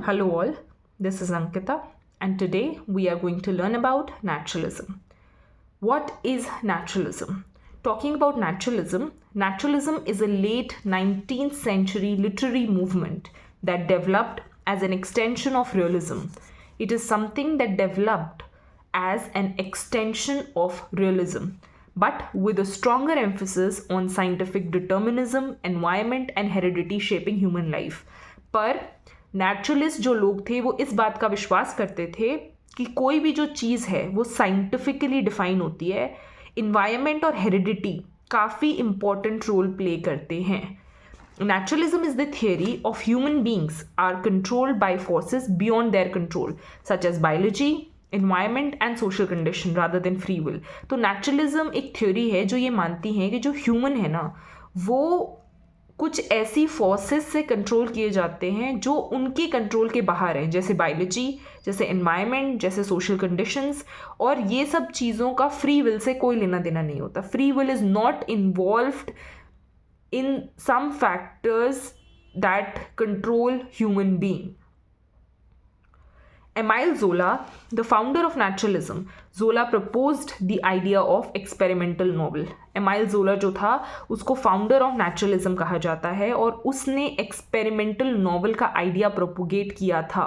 Hello all, this is Ankita and today we are going to learn about naturalism. What is naturalism? Talking about naturalism, naturalism is a late 19th century literary movement that developed as an extension of realism. It is something that developed as an extension of realism, but with a stronger emphasis on scientific determinism, environment and heredity shaping human life. पर naturalist जो लोग थे वो इस बात का विश्वास करते थे कि कोई भी जो चीज़ है वो साइंटिफिकली डिफाइन होती है. इन्वायरमेंट और हेरिडिटी काफ़ी इंपॉर्टेंट रोल प्ले करते हैं. Naturalism is the theory of human beings are controlled by forces beyond their control, such as biology, environment and social condition rather than free will. तो naturalism एक theory है जो ये मानती है कि जो ह्यूमन है ना वो कुछ ऐसी फोर्सेस से कंट्रोल किए जाते हैं जो उनके कंट्रोल के बाहर हैं, जैसे बायोलॉजी, जैसे एनवायरनमेंट, जैसे सोशल कंडीशंस. और ये सब चीज़ों का फ्री विल से कोई लेना देना नहीं होता. Free will is not involved in some factors that control human being. Emile Zola, the founder of naturalism, Zola proposed the idea of experimental novel. Emile Zola जो था उसको founder of naturalism कहा जाता है और उसने experimental novel का idea propagate किया था.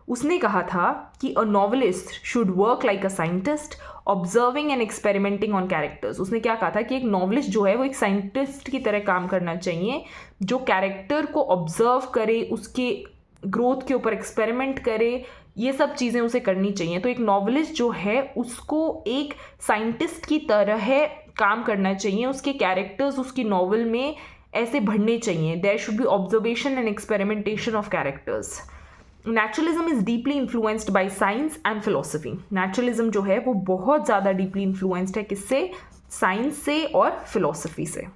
उसने कहा था कि a novelist should work like a scientist, observing and experimenting on characters. उसने क्या कहा था कि एक novelist जो है वो एक scientist की तरह काम करना चाहिए जो character को observe करे, उसके ग्रोथ के ऊपर एक्सपेरिमेंट करे, ये सब चीज़ें उसे करनी चाहिए. तो एक नॉवलिस्ट जो है उसको एक साइंटिस्ट की तरह काम करना चाहिए. उसके कैरेक्टर्स उसकी नॉवल में ऐसे बढ़ने चाहिए. There should be observation and experimentation of characters. Naturalism is deeply influenced by science and philosophy. Naturalism जो है वो बहुत ज़्यादा डीपली इन्फ्लुएंस्ड है किससे? साइंस से और फिलोसफी से.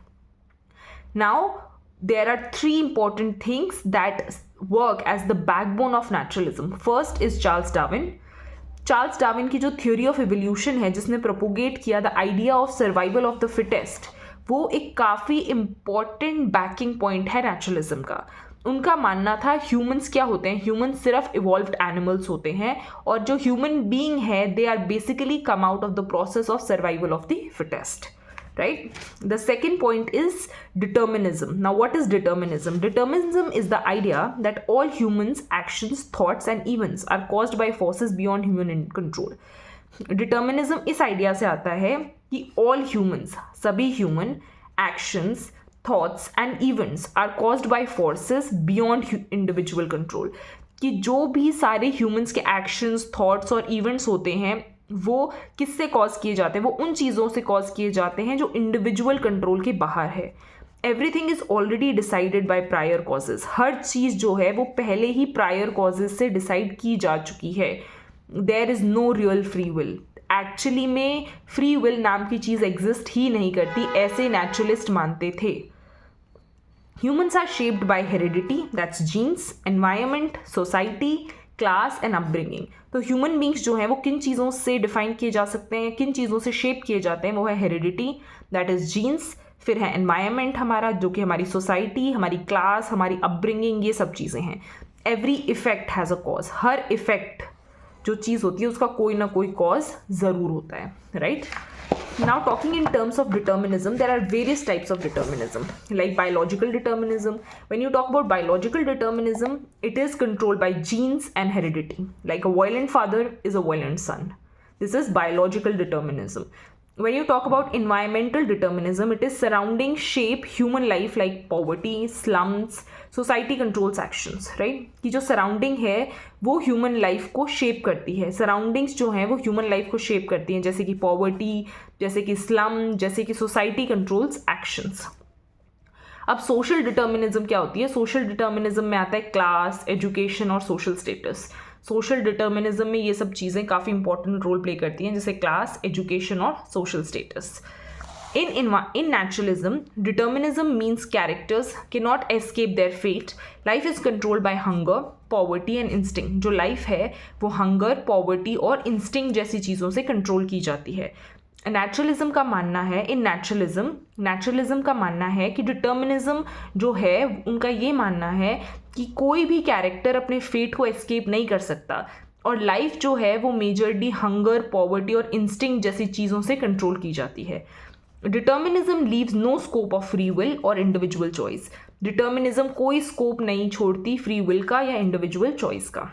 Now there are three important things that work as the backbone of naturalism. First is Charles Darwin. Charles Darwin की जो theory of evolution है जिसने propagate किया the idea of survival of the fittest, वो एक काफ़ी important backing point है naturalism का. उनका मानना था humans क्या होते हैं? Humans सिर्फ evolved animals होते हैं और जो human being है they are basically come out of the process of survival of the fittest. Right? The second point is determinism. Now, what is determinism? Determinism is the idea that all humans' actions, thoughts, and events are caused by forces beyond human control. Determinism इस idea से आता है कि all humans, सभी human actions, thoughts, and events are caused by forces beyond individual control. कि जो भी सारे humans के actions, thoughts और events होते हैं वो किससे कॉज किए जाते हैं? वो उन चीज़ों से कॉज किए जाते हैं जो इंडिविजुअल कंट्रोल के बाहर है. Everything is already decided by prior causes. हर चीज़ जो है वो पहले ही प्रायर कॉजेज से डिसाइड की जा चुकी है. There is no real free will. Actually में फ्री विल नाम की चीज़ एग्जिस्ट ही नहीं करती, ऐसे नेचुरलिस्ट मानते थे. Humans are shaped by heredity, that's genes, environment, society, class and upbringing. तो ह्यूमन बींग्स जो हैं वो किन चीज़ों से डिफाइन किए जा सकते हैं, किन चीज़ों से शेप किए जाते हैं? वो है हेरिडिटी, दैट इज़ जीन्स, फिर है एनवायरनमेंट हमारा जो कि हमारी सोसाइटी, हमारी क्लास, हमारी अपब्रिंगिंग, ये सब चीज़ें हैं. Every effect has a cause. Her effect जो चीज़ होती है उसका कोई ना कोई कॉज ज़रूर होता है. Right? Now, talking in terms of determinism, there are various types of determinism, like biological determinism. When you talk about biological determinism, it is controlled by genes and heredity. Like a violent father is a violent son. This is biological determinism. When you talk about environmental determinism, it is surrounding shape human life like poverty, slums, society controls actions, right? कि जो surrounding है वो human life को shape करती है. Surroundings जो हैं वो human life को shape करती हैं, जैसे कि poverty, जैसे कि slum, जैसे कि society controls actions. अब social determinism क्या होती है? Social determinism में आता है class, education और social status. सोशल डिटर्मिनिज्म में ये सब चीज़ें काफ़ी इंपॉर्टेंट रोल प्ले करती हैं, जैसे क्लास, एजुकेशन और social status. In naturalism, determinism means characters cannot escape their fate. Life is controlled by hunger, poverty and instinct. जो लाइफ है वो हंगर, पॉवर्टी और इंस्टिंक्ट जैसी चीज़ों से कंट्रोल की जाती है. नेचुरलिज्म का मानना है, इन नेचुरलिज्म का मानना है कि डिटर्मिनिज्म जो है उनका ये मानना है कि कोई भी कैरेक्टर अपने फेट को एस्केप नहीं कर सकता, और लाइफ जो है वो मेजरली हंगर, पॉवर्टी और इंस्टिंक्ट जैसी चीज़ों से कंट्रोल की जाती है। Determinism leaves no scope of free will और इंडिविजुअल चॉइस। डिटर्मिनिज्म कोई स्कोप नहीं छोड़ती फ्री विल का या इंडिविजुअल चॉइस का।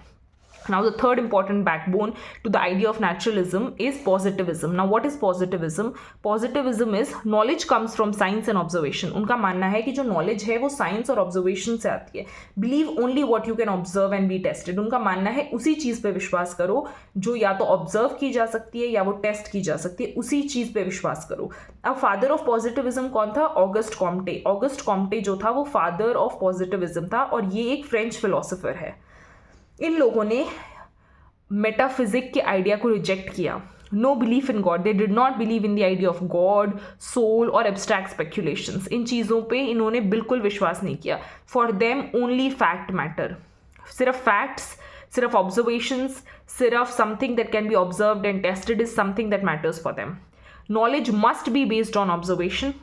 Now, the third important backbone to the idea of naturalism is positivism. Now, what is positivism? Positivism is knowledge comes from science and observation. उनका मानना है कि जो knowledge है वो science और observation से आती है. Believe only what you can observe and be tested. उनका मानना है उसी चीज़ पे विश्वास करो जो या तो observe की जा सकती है या वो test की जा सकती है, उसी चीज़ पे विश्वास करो. अब फादर ऑफ पॉजिटिविज्म कौन था? August Comte. ऑगस्ट कॉम्टे जो था वो फादर ऑफ पॉजिटिविज्म था, और ये एक फ्रेंच फिलोसोफर है. इन लोगों ने मेटाफिजिक के आइडिया को रिजेक्ट किया. No belief in God. They did not believe in the idea of God, soul और एब्स्ट्रैक्ट स्पेक्यूलेशंस. इन चीज़ों पे इन्होंने बिल्कुल विश्वास नहीं किया. For them only fact matter. सिर्फ फैक्ट्स, सिर्फ ऑब्जर्वेशंस, सिर्फ something that can be observed and tested is something that matters for them. Knowledge must be based on observation,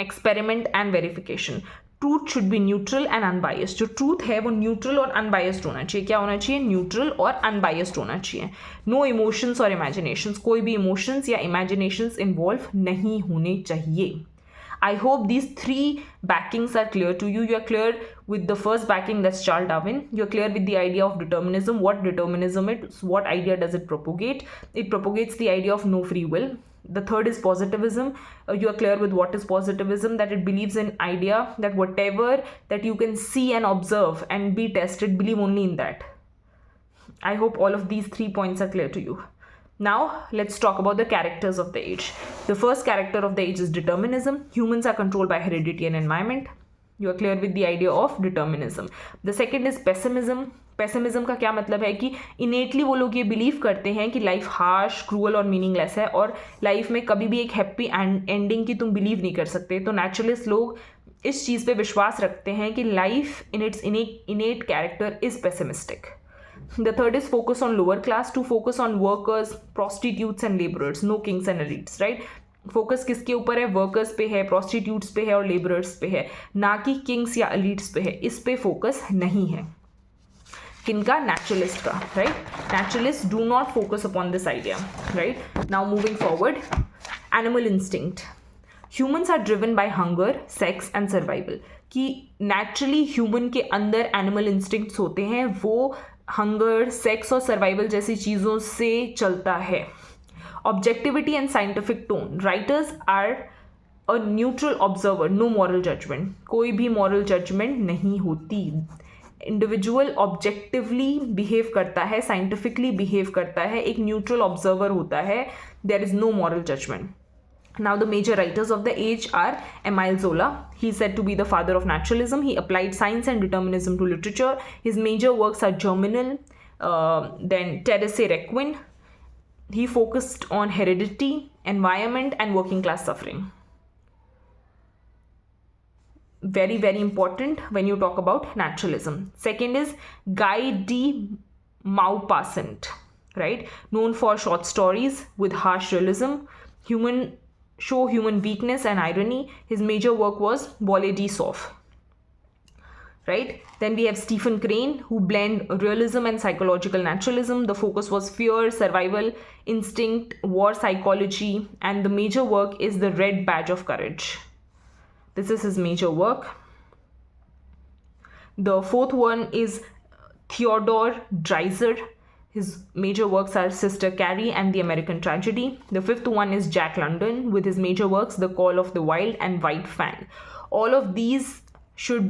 experiment and verification. Truth should be neutral and unbiased. जो truth है वो neutral और unbiased होना चाहिए. क्या होना चाहिए? Neutral और अनबायस्ड होना चाहिए. नो इमोशंस और इमेजिनेशंस. कोई भी इमोशंस या इमेजिनेशंस इन्वॉल्व नहीं होने चाहिए. I hope these three backings are clear to you. You are clear with the first backing, that's Charles Darwin. You are clear with the idea of determinism, what determinism is, what idea does it propagate. It propagates the idea of no free will. The third is positivism. You are clear with what is positivism, that it believes in idea that whatever that you can see and observe and be tested, believe only in that. I hope all of these 3 points are clear to you. Now, let's talk about the characters of the age. The first character of the age is determinism. Humans are controlled by heredity and environment. You are clear with the idea of determinism. The second is pessimism. Pessimism का क्या मतलब है कि innately वो लोग ये believe करते हैं कि लाइफ हार्श, क्रूअल और मीनिंगलेस है, और लाइफ में कभी भी एक हैप्पी एंडिंग की तुम बिलीव नहीं कर सकते. तो नेचुरलिस्ट लोग इस चीज़ पे विश्वास रखते हैं कि life in its innate character is pessimistic. The third is focus on lower class, to focus on workers, prostitutes and laborers, no kings and elites, right? Focus किसके ऊपर है? वर्कर्स पे है, प्रोस्टिट्यूट्स पे है और लेबरर्स पे है, ना कि किंग्स या एलिट्स पे है. इस पे फोकस नहीं है. किनका? नेचुरलिस्ट का, right? Naturalist do not focus upon this idea, right? Now moving forward, animal instinct. Humans are driven by hunger, sex and survival. कि नेचुरली ह्यूमन के अंदर एनिमल इंस्टिंक्ट्स होते हैं, वो हंगर, सेक्स और सर्वाइवल जैसी चीज़ों से चलता है. Objectivity and scientific tone. Writers are a neutral observer, no moral judgement. कोई भी मॉरल जजमेंट नहीं होती. इंडिविजुअल ऑब्जेक्टिवली बिहेव करता है, साइंटिफिकली बिहेव करता है, एक न्यूट्रल ऑब्जर्वर होता है. There is no moral judgement. Now, the major writers of the age are Emile Zola. He is said to be the father of naturalism. He applied science and determinism to literature. His major works are Germinal, then Terese Requiem. He focused on heredity, environment, and working class suffering. Very, very important when you talk about naturalism. Second is Guy de Maupassant, right? Known for short stories with harsh realism. Show human weakness and irony. His major work was Voile de Soif. Right? Then we have Stephen Crane, who blend realism and psychological naturalism. The focus was fear, survival, instinct, war psychology, and the major work is The Red Badge of Courage. This is his major work. The fourth one is Theodore Dreiser. His major works are Sister Carrie and The American Tragedy. The fifth one is Jack London with his major works The Call of the Wild and White Fang. All of these should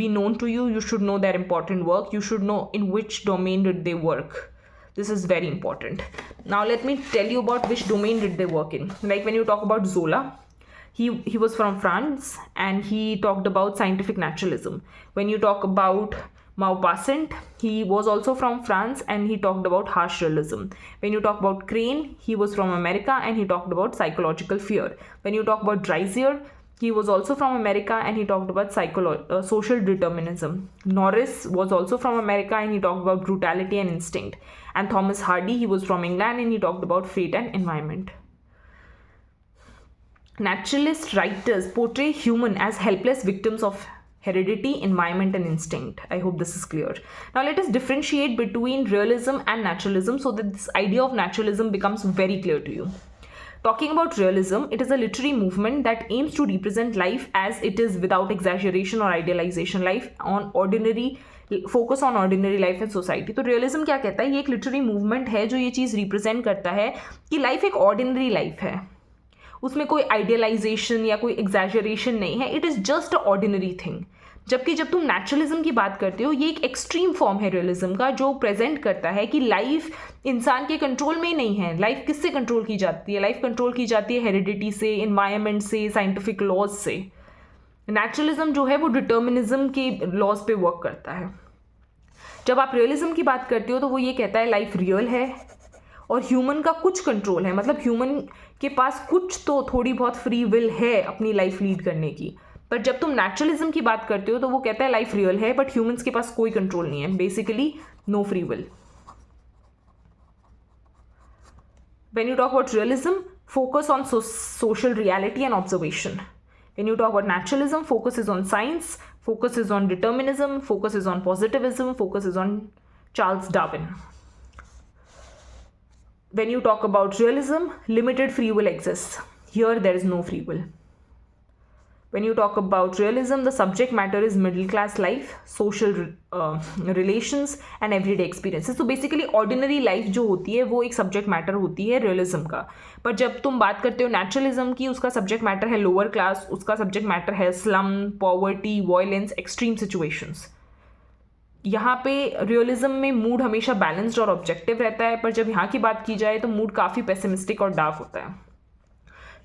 be known to you. You should know their important work. You should know in which domain did they work. This is very important. Now let me tell you about which domain did they work in. Like when you talk about Zola, he was from France and he talked about scientific naturalism. When you talk about Maupassant, he was also from France and he talked about harsh realism. When you talk about Crane, he was from America and he talked about psychological fear. When you talk about Dreiser, he was also from America and he talked about social determinism. Norris was also from America and he talked about brutality and instinct. And Thomas Hardy, he was from England and he talked about fate and environment. naturalist writers portray human as helpless victims of heredity, environment, and instinct. I hope this is clear. Now let us differentiate between realism and naturalism so that this idea of naturalism becomes very clear to you. Talking about realism, it is a literary movement that aims to represent life as it is without exaggeration or idealization. Life on ordinary focus on ordinary life and society. तो realism क्या कहता है, ये एक literary movement है जो ये चीज़ represent करता है कि लाइफ एक ऑर्डिनरी लाइफ है, उसमें कोई आइडियलाइजेशन या कोई एग्जैजरेशन नहीं है, it is just a ordinary thing. जबकि जब तुम नेचुरलिज्म की बात करते हो, ये एक एक्सट्रीम फॉर्म है रियलिज्म का जो प्रेजेंट करता है कि लाइफ इंसान के कंट्रोल में ही नहीं है. लाइफ किससे कंट्रोल की जाती है? लाइफ कंट्रोल की जाती है हेरिडिटी से, इन्वायरमेंट से, साइंटिफिक लॉज से. नेचुरलिज्म जो है वो डिटर्मिनिज्म के लॉज पे वर्क करता है. जब आप रियलिज्म की बात करते हो तो वो ये कहता है लाइफ रियल है और ह्यूमन का कुछ कंट्रोल है, मतलब ह्यूमन के पास कुछ तो थोड़ी बहुत फ्री विल है अपनी लाइफ लीड करने की. पर जब तुम नेचुरलिज्म की बात करते हो तो वो कहता है लाइफ रियल है बट ह्यूमंस के पास कोई कंट्रोल नहीं है, basically no free will. When you talk about realism, focus on social reality and observation. When you talk about naturalism, focus is on science, focus is on determinism, focus is on positivism, focus is on Charles Darwin. When you talk about realism, limited free will exists. Here there is no free will. When you talk about realism, the subject matter is middle class life, social relations and everyday experiences. So basically ordinary life जो होती है वो एक subject matter होती है realism का. पर जब तुम बात करते हो naturalism की, उसका subject matter है lower class, उसका subject matter है slum, poverty, violence, extreme situations. यहाँ पे रियलिज्म में मूड हमेशा बैलेंस्ड और ऑब्जेक्टिव रहता है, पर जब यहाँ की बात की जाए तो मूड काफ़ी पेसिमिस्टिक और डार्क होता है.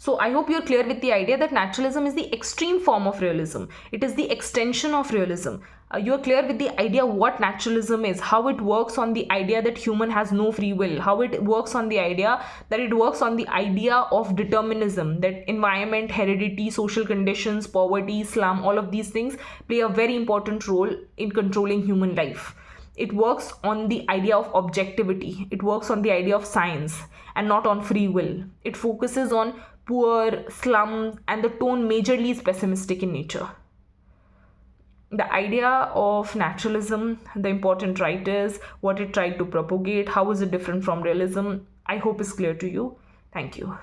So I hope you're clear with the idea that naturalism is the extreme form of realism. It is the extension of realism. You're clear with the idea what naturalism is, how it works on the idea that human has no free will, how it works on the idea that it works on the idea of determinism, that environment, heredity, social conditions, poverty, slum, all of these things play a very important role in controlling human life. It works on the idea of objectivity. It works on the idea of science and not on free will. It focuses on poor, slum, and the tone majorly is pessimistic in nature. The idea of naturalism, the important writers, what it tried to propagate, how is it different from realism, I hope is clear to you. Thank you.